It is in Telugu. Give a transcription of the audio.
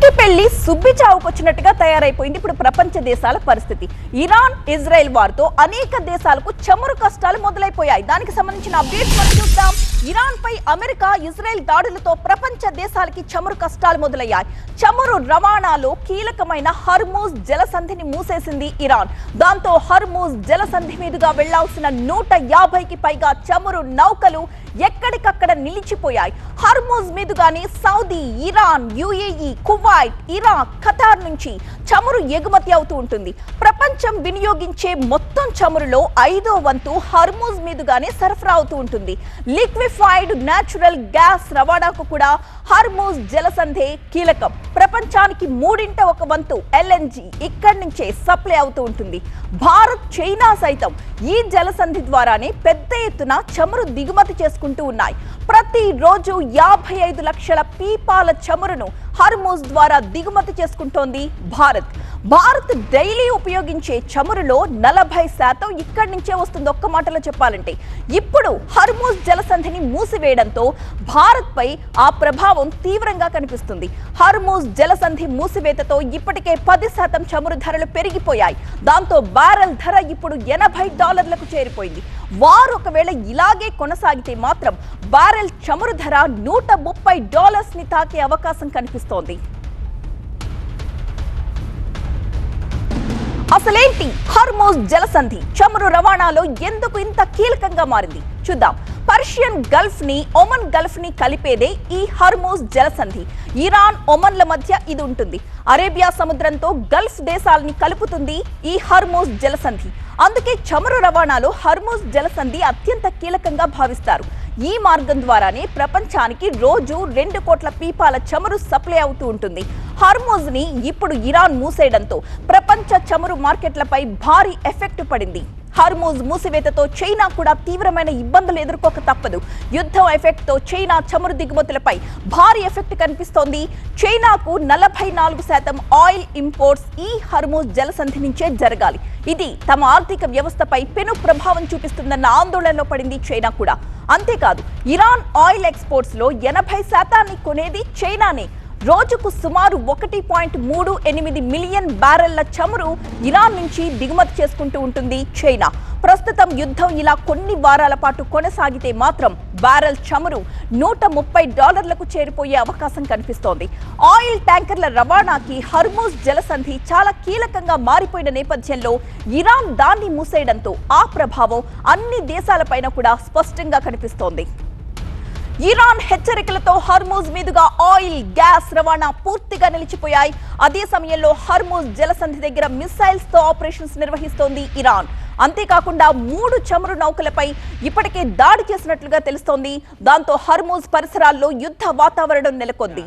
చిట్టి పెళ్లి సుబ్బి చావుకొచ్చినట్టుగా తయారైపోయింది ఇప్పుడు ప్రపంచ దేశాల పరిస్థితి. ఇరాన్ ఇజ్రాయెల్ వార్తో అనేక దేశాలకు చమురు కష్టాలు మొదలైపోయాయి. దానికి సంబంధించిన అప్డేట్స్ మనం చూద్దాం. ఇరాన్ పై అమెరికా ఇజ్రాయెల్ దాడులతో ప్రపంచ దేశాలకి చమురు కష్టాలు మొదలయ్యాయి. చమురు రవాణాలో కీలకమైన హర్మూజ్ జలసంధిని మూసేసింది ఇరాన్. దాంతో హర్మూజ్ జలసంధి మీదుగా వెళ్లాల్సిన 150కి పైగా చమురు నౌకలు ఎక్కడికక్కడ నిలిచిపోయాయి. హర్మూజ్ మీదుగానే Saudi, Iran, UAE, Kuwait, Iraq, Qatar నుంచి చమురు ఎగుమతి అవుతూ ఉంటుంది. ప్రపంచం వినియోగించే మొత్తం చమురులో 5వ వంతు హర్మూజ్ మీదుగానే సరఫరా అవుతూ ఉంటుంది. లిక్విఫైడ్ న్యాచురల్ గ్యాస్ రవాణాకు కూడా హర్మూజ్ జలసంధే కీలకం. ప్రపంచానికి 1/3 వంతు ఎల్ఎన్జీ ఇక్కడి నుంచే సప్లై అవుతూ ఉంటుంది. భారత్, చైనా సైతం ఈ జలసంధి ద్వారానే పెద్ద ఎత్తున చమురు దిగుమతి చేసుకుంటూ ఉన్నాయి. ప్రతిరోజు 55 లక్షల పీపాల చమురును హర్మూజ్ ద్వారా దిగుమతి చేసుకుంటోంది భారత్ డైలీ ఉపయోగించే చమురులో 40% ఇక్కడి నుంచే వస్తుంది. ఒక్క మాటలో చెప్పాలంటే ఇప్పుడు హర్మూజ్ జలసంధిని మూసివేయడంతో భారత్ పై ఆ ప్రభావం తీవ్రంగా కనిపిస్తుంది. హర్మూజ్ జలసంధి మూసివేతతో ఇప్పటికే 10% చమురు ధరలు పెరిగిపోయాయి. దాంతో బ్యారెల్ ధర ఇప్పుడు $80లకు చేరిపోయింది. వారు ఒకవేళ ఇలాగే కొనసాగితే మాత్రం బ్యారెల్ చమురు ధర $130ని తాకే అవకాశం కనిపిస్తోంది. అసలేంటి హర్మూజ్ జలసంధి? చమురు రవాణాలో ఎందుకు ఇంత కీలకంగా మారింది చూద్దాం. పర్షియన్ గల్ఫ్ ని, ఒమన్ గల్ఫ్ ని కలిపేదే ఈ హర్మూజ్ జలసంధి. ఇరాన్, ఒమన్ల మధ్య ఇది ఉంటుంది. అరేబియా సముద్రంతో గల్ఫ్ దేశాలని కలుపుతుంది ఈ హర్మూజ్ జలసంధి. అందుకే చమురు రవాణాలో హర్మూజ్ జలసంధి అత్యంత కీలకంగా భావిస్తారు. ఈ మార్గం ద్వారానే ప్రపంచానికి రోజు 2 కోట్ల పీపాల చమురు సప్లై అవుతూ ఉంటుంది. హర్మూజ్ ని ఇప్పుడు ఇరాన్ మూసేయడంతో ప్రపంచ చమురు మార్కెట్లపై భారీ ఎఫెక్ట్ పడింది. హర్మూజ్ మూసివేతతో చైనా కూడా తీవ్రమైన ఇబ్బందులు ఎదుర్కోక తప్పదు. యుద్ధం ఎఫెక్ట్ తో చైనా చమురు దిగుమతులపై భారీ ఎఫెక్ట్ కనిపిస్తోంది. చైనాకు 44% ఆయిల్ ఇంపోర్ట్స్ ఈ హర్మూజ్ జలసంధి నుంచే జరగాలి. ఇది తమ ఆర్థిక వ్యవస్థపై పెను ప్రభావం చూపిస్తుందన్న ఆందోళనలో పడింది చైనా కూడా. అంతేకాదు, ఇరాన్ ఆయిల్ ఎక్స్పోర్ట్స్ లో 80% కొనేది చైనానే. రోజుకు సుమారు 1.38 మిలియన్ బ్యారెళ్ల చమురు ఇరాన్ నుంచి దిగుమతి చేసుకుంటూ ఉంటుంది చైనా. ప్రస్తుతం యుద్ధం ఇలా కొన్ని వారాల పాటు కొనసాగితే మాత్రం బ్యారెల్ చమురు $130లకు చేరిపోయే అవకాశం కనిపిస్తోంది. ఆయిల్ ట్యాంకర్ల రవాణాకి హర్మూజ్ జలసంధి చాలా కీలకంగా మారిపోయిన నేపథ్యంలో ఇరాన్ దాన్ని మూసేయడంతో ఆ ప్రభావం అన్ని దేశాలపైన కూడా స్పష్టంగా కనిపిస్తోంది. ఇరాన్ హెచ్చరికలతో హర్మూజ్ మీదుగా ఆయిల్, గ్యాస్ రవాణా పూర్తిగా నిలిచిపోయాయి. అదే సమయంలో హర్మూజ్ జలసంధి దగ్గర మిసైల్స్ తో ఆపరేషన్స్ నిర్వహిస్తోంది ఇరాన్. అంతేకాకుండా 3 చమురు నౌకలపై ఇప్పటికే దాడి చేసినట్లుగా తెలుస్తోంది. దాంతో హర్మూజ్ పరిసరాల్లో యుద్ధ వాతావరణం నెలకొంది.